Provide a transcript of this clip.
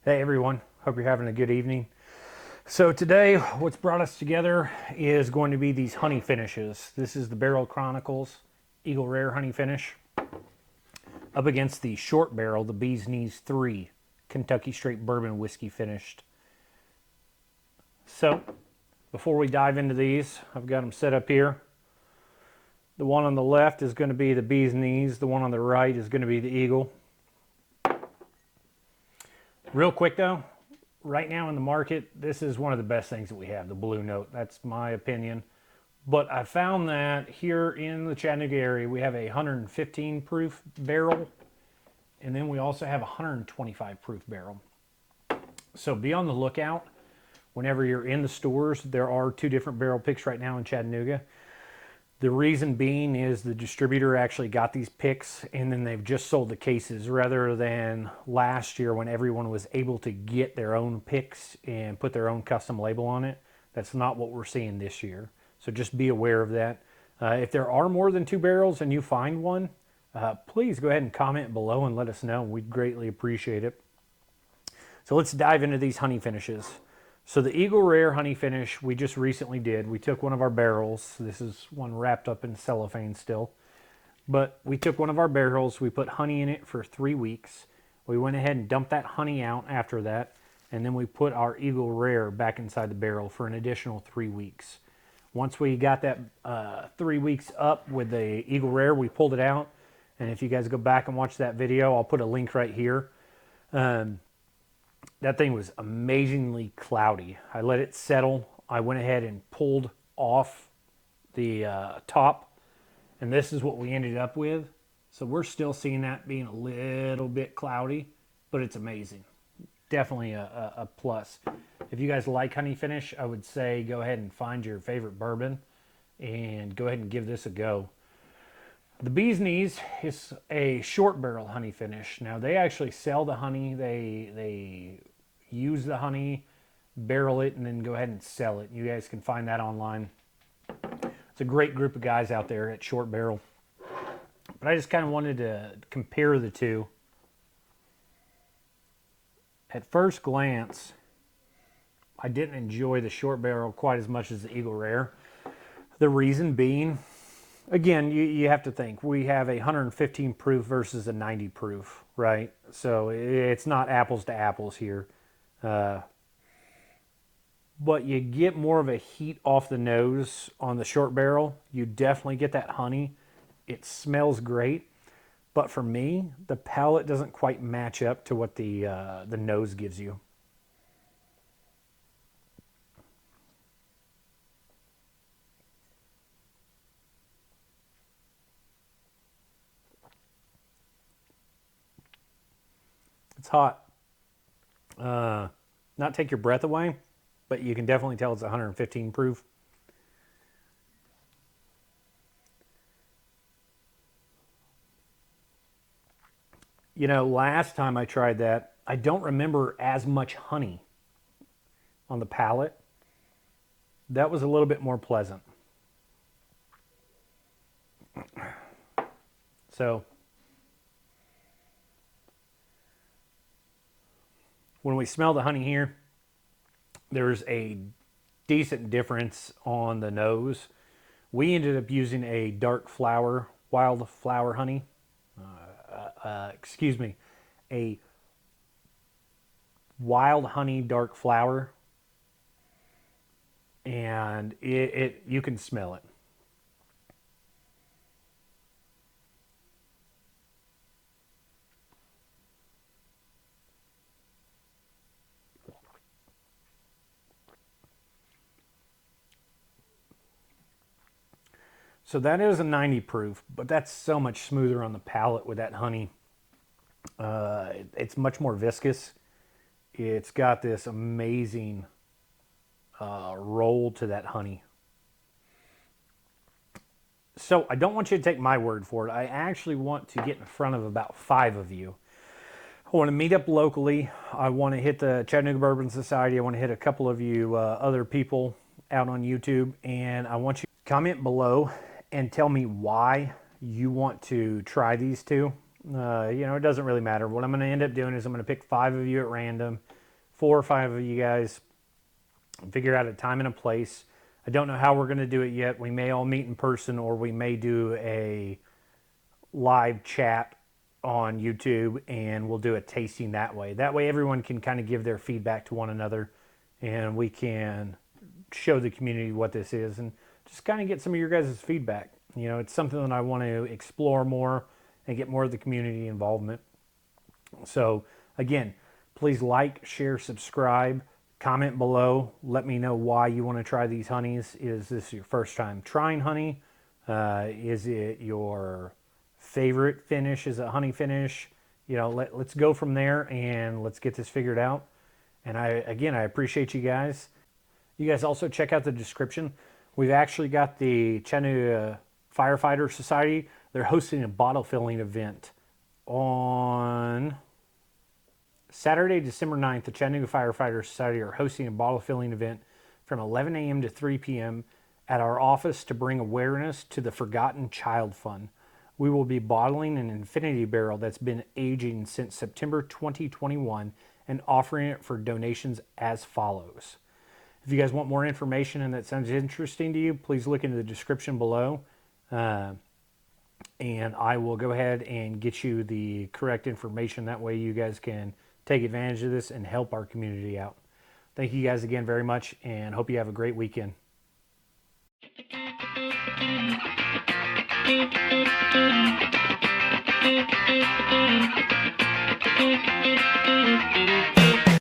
Hey everyone, hope you're having a good evening. So today what's brought us together is going to be these honey finishes. This is the Barrel Chronicles Eagle Rare Honey Finish up against the short barrel, the Bee's Knees 3 Kentucky Straight Bourbon Whiskey Finished. So before we dive into these, I've got them set up here. The one on the left is going to be the Bee's Knees, the one on the right is going to be the Eagle. Real quick though, right now in the market, this is one of the best things that we have, the Blue Note. That's my opinion. But I found that here in the Chattanooga area, we have a 115 proof barrel, and then we also have a 125 proof barrel. So be on the lookout. Whenever you're in the stores, there are two different barrel picks right now in Chattanooga. The reason being is the distributor actually got these picks and then they've just sold the cases rather than last year when everyone was able to get their own picks and put their own custom label on it. That's not what we're seeing this year. So just be aware of that. If there are more than two barrels and you find one, please go ahead and comment below and let us know. We'd greatly appreciate it. So let's dive into these honey finishes. So the Eagle Rare honey finish we just recently did. We took one of our barrels. This is one wrapped up in cellophane still. But we took one of our barrels. We put honey in it for 3 weeks. We went ahead and dumped that honey out after that. And then we put our Eagle Rare back inside the barrel for an additional 3 weeks. Once we got that 3 weeks up with the Eagle Rare, we pulled it out. And if you guys go back and watch that video, I'll put a link right here. That thing was amazingly cloudy. I let it settle. I went ahead and pulled off the top, and this is what we ended up with. So we're still seeing that being a little bit cloudy, but it's amazing. Definitely a plus. If you guys like honey finish, I would say go ahead and find your favorite bourbon and go ahead and give this a go. The Bee's Knees is a short barrel honey finish. Now they actually sell the honey. They use the honey, barrel it, and then go ahead and sell it. You guys can find that online. It's a great group of guys out there at Short Barrel. But I just kind of wanted to compare the two. At first glance, I didn't enjoy the Short Barrel quite as much as the Eagle Rare. The reason being, again, you have to think, we have a 115 proof versus a 90 proof, right? So it's not apples to apples here. But you get more of a heat off the nose on the short barrel. You definitely get that honey. It smells great. But for me, the palate doesn't quite match up to what the nose gives you. It's hot. Not take your breath away, but you can definitely tell it's 115 proof. You know, last time I tried that, I don't remember as much honey on the palate. That was a little bit more pleasant. So when we smell the honey here, there's a decent difference on the nose. We ended up using a dark flower, wild flower honey. A wild honey dark flower. And you can smell it. So that is a 90 proof, but that's so much smoother on the palate with that honey. It's much more viscous. It's got this amazing roll to that honey. So I don't want you to take my word for it. I actually want to get in front of about 5 of you. I want to meet up locally. I want to hit the Chattanooga Bourbon Society. I want to hit a couple of you other people out on YouTube, and I want you to comment below and tell me why you want to try these two. You know, it doesn't really matter. What I'm going to end up doing is I'm going to pick 5 of you at random. 4 or 5 of you guys, figure out a time and a place. I don't know how we're going to do it yet. We may all meet in person, or we may do a live chat on YouTube, and we'll do a tasting that way. That way everyone can kind of give their feedback to one another, and we can show the community what this is and just kind of get some of your guys' feedback. You know, it's something that I want to explore more and get more of the community involvement. So again, please like, share, subscribe, comment below. Let me know why you want to try these honeys. Is this your first time trying honey? Is it your favorite finish? Is it honey finish? You know, let's go from there and let's get this figured out. And I appreciate you guys. You guys also check out the description. We've actually got the Chattanooga Firefighters Society. They're hosting a bottle filling event on Saturday, December 9th. The Chattanooga Firefighters Society are hosting a bottle filling event from 11 a.m. to 3 p.m. at our office to bring awareness to the Forgotten Child Fund. We will be bottling an infinity barrel that's been aging since September 2021 and offering it for donations as follows. If you guys want more information and that sounds interesting to you, please look into the description below. And I will go ahead and get you the correct information. That way you guys can take advantage of this and help our community out. Thank you guys again very much, and hope you have a great weekend.